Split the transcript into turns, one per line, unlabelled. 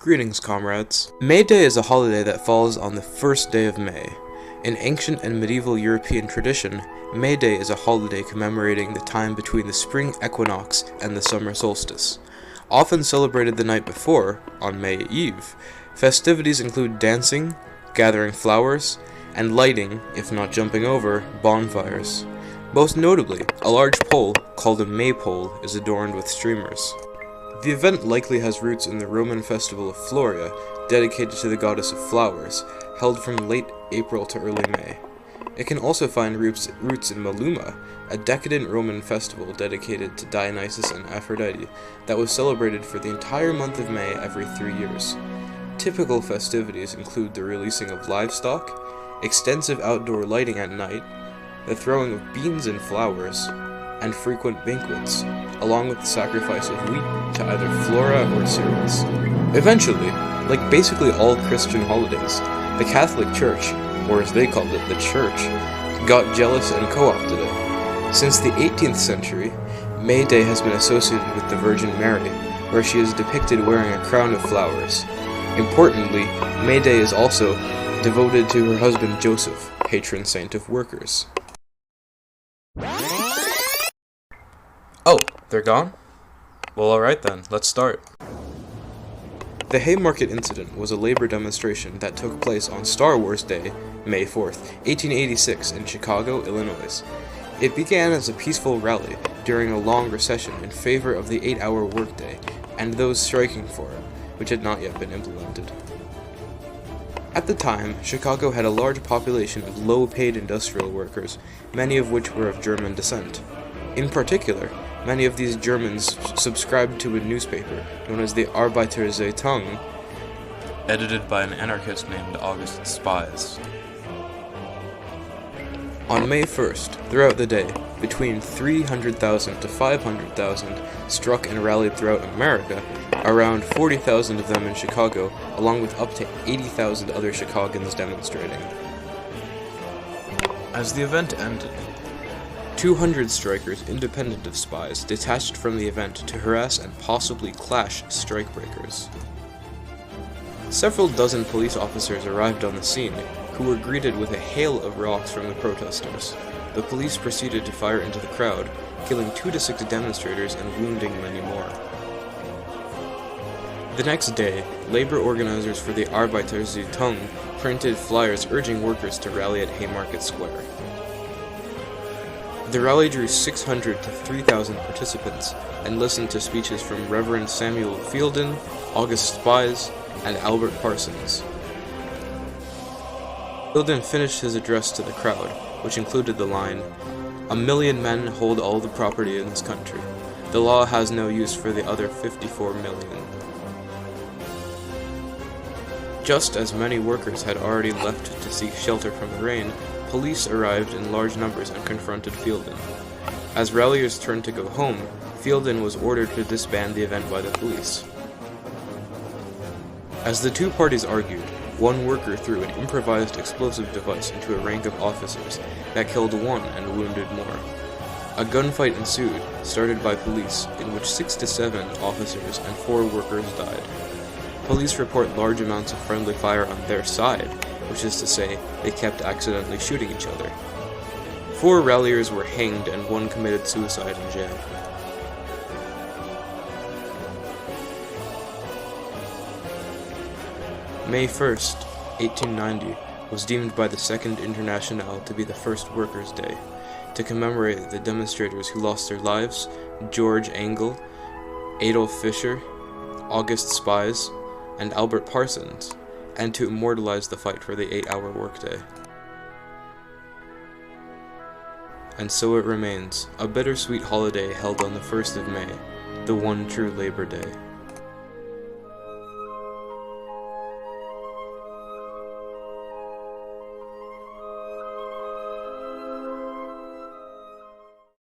Greetings, comrades. May Day is a holiday that falls on the first day of May. In ancient and medieval European tradition, May Day is a holiday commemorating the time between the spring equinox and the summer solstice. Often celebrated the night before, on May Eve, festivities include dancing, gathering flowers, and lighting, if not jumping over, bonfires. Most notably, a large pole, called a maypole, is adorned with streamers. The event likely has roots in the Roman festival of Floria, dedicated to the goddess of flowers, held from late April to early May. It can also find roots in Maluma, a decadent Roman festival dedicated to Dionysus and Aphrodite that was celebrated for the entire month of May every 3 years. Typical festivities include the releasing of livestock, extensive outdoor lighting at night, the throwing of beans and flowers, and frequent banquets, along with the sacrifice of wheat to either Flora or Ceres. Eventually, like basically all Christian holidays, the Catholic Church, or as they called it, the Church, got jealous and co-opted it. Since the 18th century, May Day has been associated with the Virgin Mary, where she is depicted wearing a crown of flowers. Importantly, May Day is also devoted to her husband Joseph, patron saint of workers. Oh, they're gone? Well, alright then, let's start. The Haymarket Incident was a labor demonstration that took place on Star Wars Day, May 4th, 1886 in Chicago, Illinois. It began as a peaceful rally during a long recession in favor of the 8-hour workday and those striking for it, which had not yet been implemented. At the time, Chicago had a large population of low-paid industrial workers, many of which were of German descent. In particular, many of these Germans subscribed to a newspaper known as the Arbeiterzeitung, edited by an anarchist named August Spies. On May 1st, throughout the day, between 300,000 to 500,000 struck and rallied throughout America, around 40,000 of them in Chicago, along with up to 80,000 other Chicagoans demonstrating. As the event ended, 200 strikers independent of Spies detached from the event to harass and possibly clash strikebreakers. Several dozen police officers arrived on the scene, who were greeted with a hail of rocks from the protesters. The police proceeded to fire into the crowd, killing 2 to 6 demonstrators and wounding many more. The next day, labor organizers for the Arbeiterzeitung printed flyers urging workers to rally at Haymarket Square. The rally drew 600 to 3,000 participants and listened to speeches from Reverend Samuel Fielden, August Spies, and Albert Parsons. Fielden finished his address to the crowd, which included the line, "A million men hold all the property in this country. The law has no use for the other 54 million." Just as many workers had already left to seek shelter from the rain, police arrived in large numbers and confronted Fielden. As ralliers turned to go home, Fielden was ordered to disband the event by the police. As the two parties argued, one worker threw an improvised explosive device into a rank of officers that killed 1 and wounded more. A gunfight ensued, started by police, in which 6 to 7 officers and 4 workers died. Police report large amounts of friendly fire on their side, which is to say, they kept accidentally shooting each other. 4 ralliers were hanged and 1 committed suicide in jail. May 1st, 1890, was deemed by the Second Internationale to be the first Workers' Day, to commemorate the demonstrators who lost their lives, George Engel, Adolf Fischer, August Spies, and Albert Parsons, and to immortalize the fight for the 8-hour workday. And so it remains, a bittersweet holiday held on the 1st of May, the one true Labor Day.